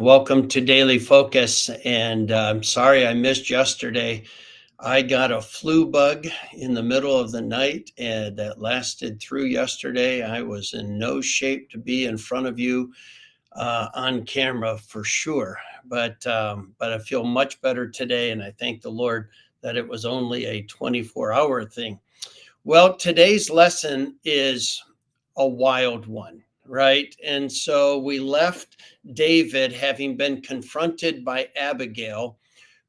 Welcome to Daily Focus. And I'm sorry I missed yesterday. I got a flu bug in the middle of the night and that lasted through yesterday. I was in no shape to be in front of you on camera for sure. But I feel much better today. And I thank the Lord that it was only a 24-hour thing. Well, today's lesson is a wild one, right? And so we left David having been confronted by Abigail,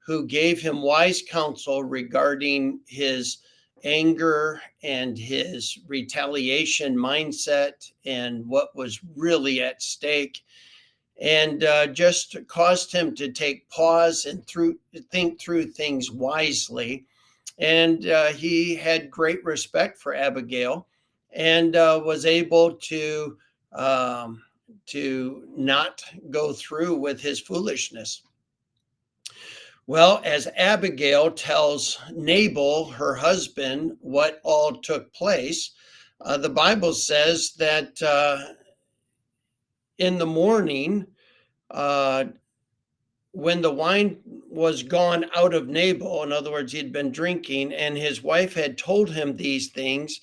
who gave him wise counsel regarding his anger and his retaliation mindset and what was really at stake, and just caused him to take pause and think through things wisely. And he had great respect for Abigail and was able um, to not go through with his foolishness. Well, as Abigail tells Nabal, her husband, what all took place, the Bible says that in the morning, uh, when the wine was gone out of Nabal, in other words, he'd been drinking, and his wife had told him these things,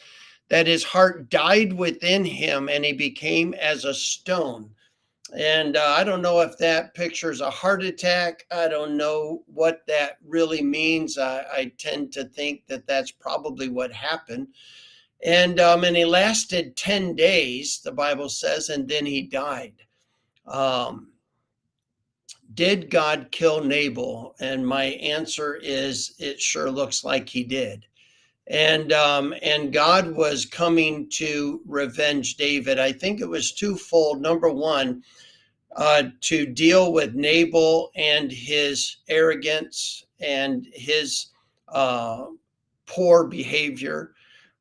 that his heart died within him and he became as a stone. And I don't know if that pictures a heart attack. I don't know what that really means. I tend to think that that's probably what happened. And he lasted 10 days, the Bible says, and then he died. Um, did God kill Nabal? And my answer is it sure looks like he did. And God was coming to revenge David. I think it was twofold. Number one, to deal with Nabal and his arrogance and his uh, poor behavior.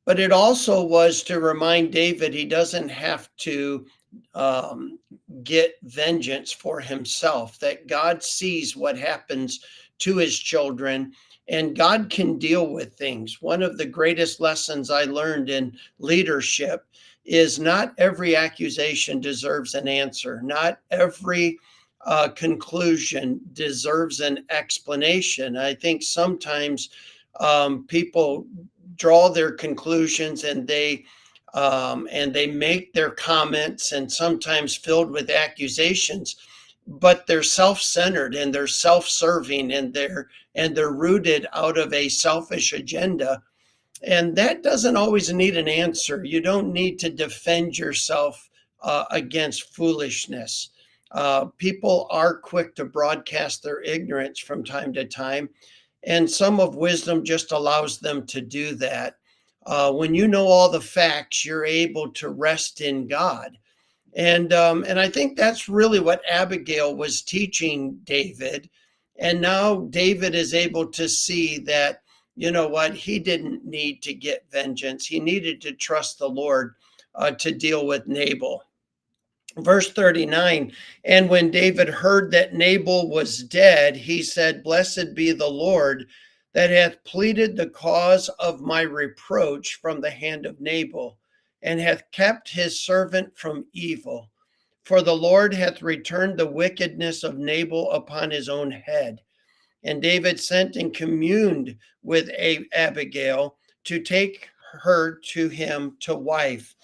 But it also was to remind David he doesn't have to um, get vengeance for himself, that God sees what happens to his children and God can deal with things. One of the greatest lessons I learned in leadership is not every accusation deserves an answer. Not every conclusion deserves an explanation. I think sometimes people draw their conclusions and they make their comments and sometimes filled with accusations, but they're self-centered and they're self-serving and they're rooted out of a selfish agenda. And that doesn't always need an answer. You don't need to defend yourself against foolishness. People are quick to broadcast their ignorance from time to time, and some of wisdom just allows them to do that. When you know all the facts, you're able to rest in God. And I think that's really what Abigail was teaching David. And now David is able to see that, you know what, he didn't need to get vengeance. He needed to trust the Lord to deal with Nabal. Verse 39, and when David heard that Nabal was dead, he said, Blessed be the Lord that hath pleaded the cause of my reproach from the hand of Nabal, and hath kept his servant from evil. For the Lord hath returned the wickedness of Nabal upon his own head. And David sent and communed with Abigail to take her to him to wife.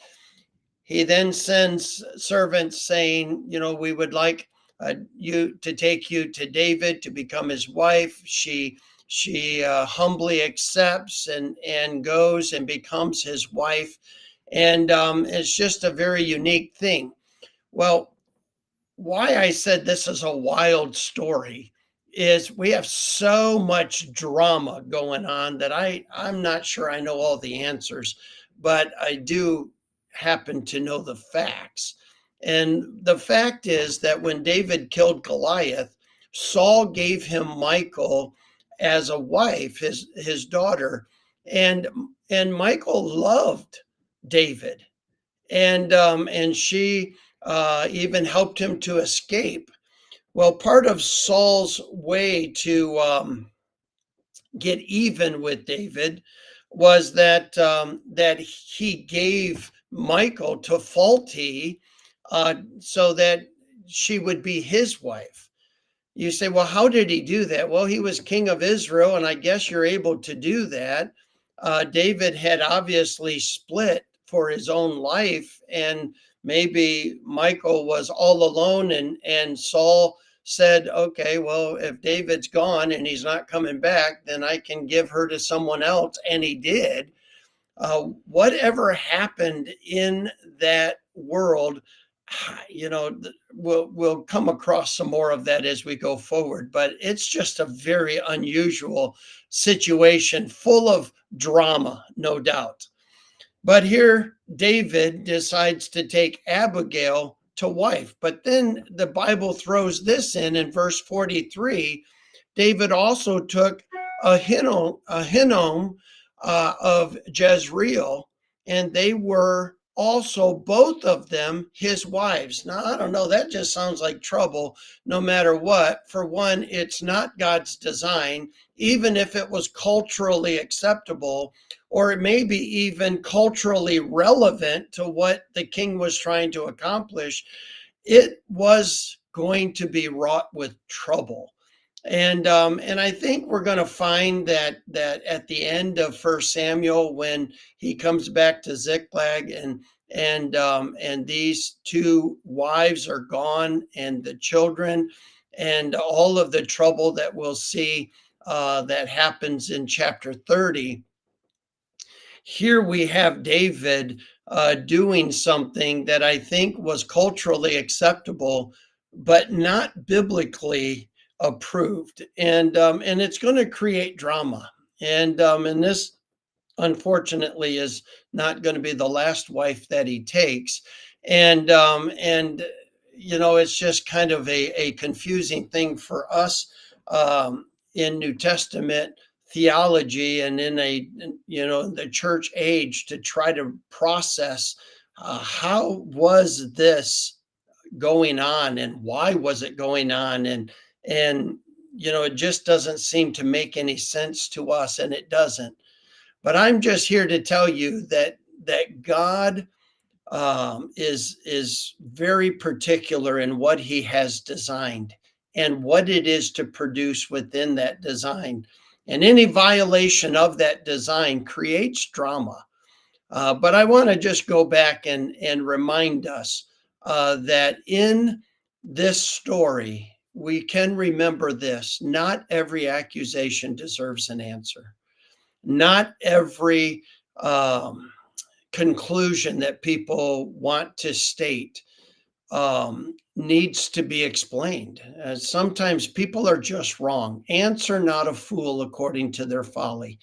He then sends servants saying, you know, we would like you to take you to David to become his wife. She humbly accepts and goes and becomes his wife. And it's just a very unique thing. Well, why I said this is a wild story is we have so much drama going on that I'm not sure I know all the answers, but I do happen to know the facts. And the fact is that when David killed Goliath, Saul gave him Michal as a wife, his daughter, and and Michal loved David, and she even helped him to escape. Well, part of Saul's way to get even with David was that he gave Michal to Faulty, so that she would be his wife. You say, well, how did he do that? Well, he was king of Israel, and I guess you're able to do that. David had obviously split for his own life, and maybe Michael was all alone, and Saul said, okay, well, if David's gone and he's not coming back, then I can give her to someone else. And he did. Whatever happened in that world, we'll come across some more of that as we go forward. But it's just a very unusual situation, full of drama, no doubt. But here, David decides to take Abigail to wife. But then the Bible throws this in verse 43. David also took Ahinoam of Jezreel, and they were also both of them his wives. Now, I don't know, that just sounds like trouble no matter what. For one, it's not God's design, even if it was culturally acceptable, or it may be even culturally relevant to what the king was trying to accomplish. It was going to be wrought with trouble. And I think we're going to find that at the end of First Samuel, when he comes back to Ziklag, and these two wives are gone, and the children, and all of the trouble that we'll see that happens in chapter 30. Here we have David doing something that I think was culturally acceptable, but not biblically approved, and it's going to create drama. And this, unfortunately, is not going to be the last wife that he takes. And it's just kind of a confusing thing for us in New Testament theology, and in the church age, to try to process how was this going on, and why was it going on, and it just doesn't seem to make any sense to us, and it doesn't. But I'm just here to tell you that God is very particular in what he has designed and what it is to produce within that design. And any violation of that design creates drama. But I want to just go back and remind us that in this story, we can remember this: not every accusation deserves an answer. Not every conclusion that people want to state needs to be explained. Sometimes people are just wrong. Ants are not a fool according to their folly.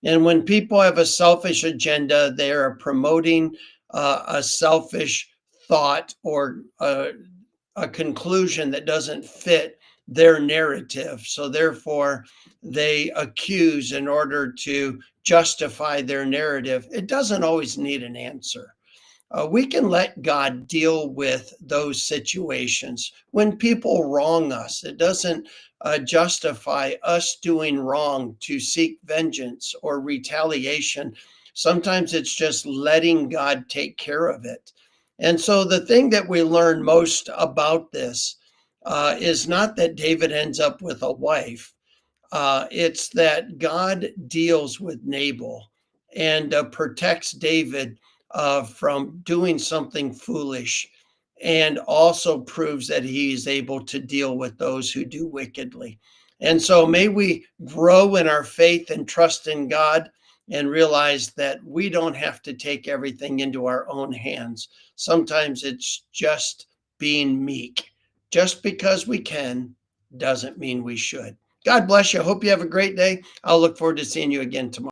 And when people have a selfish agenda, they are promoting a selfish thought, or a conclusion that doesn't fit their narrative. So therefore, they accuse in order to justify their narrative. It doesn't always need an answer. We can let God deal with those situations. When people wrong us, it doesn't justify us doing wrong to seek vengeance or retaliation. Sometimes it's just letting God take care of it. And so the thing that we learn most about this is not that David ends up with a wife. It's that God deals with Nabal and protects David from doing something foolish, and also proves that he is able to deal with those who do wickedly. And so may we grow in our faith and trust in God, and realize that we don't have to take everything into our own hands. Sometimes it's just being meek. Just because we can doesn't mean we should. God bless you. I hope you have a great day. I'll look forward to seeing you again tomorrow.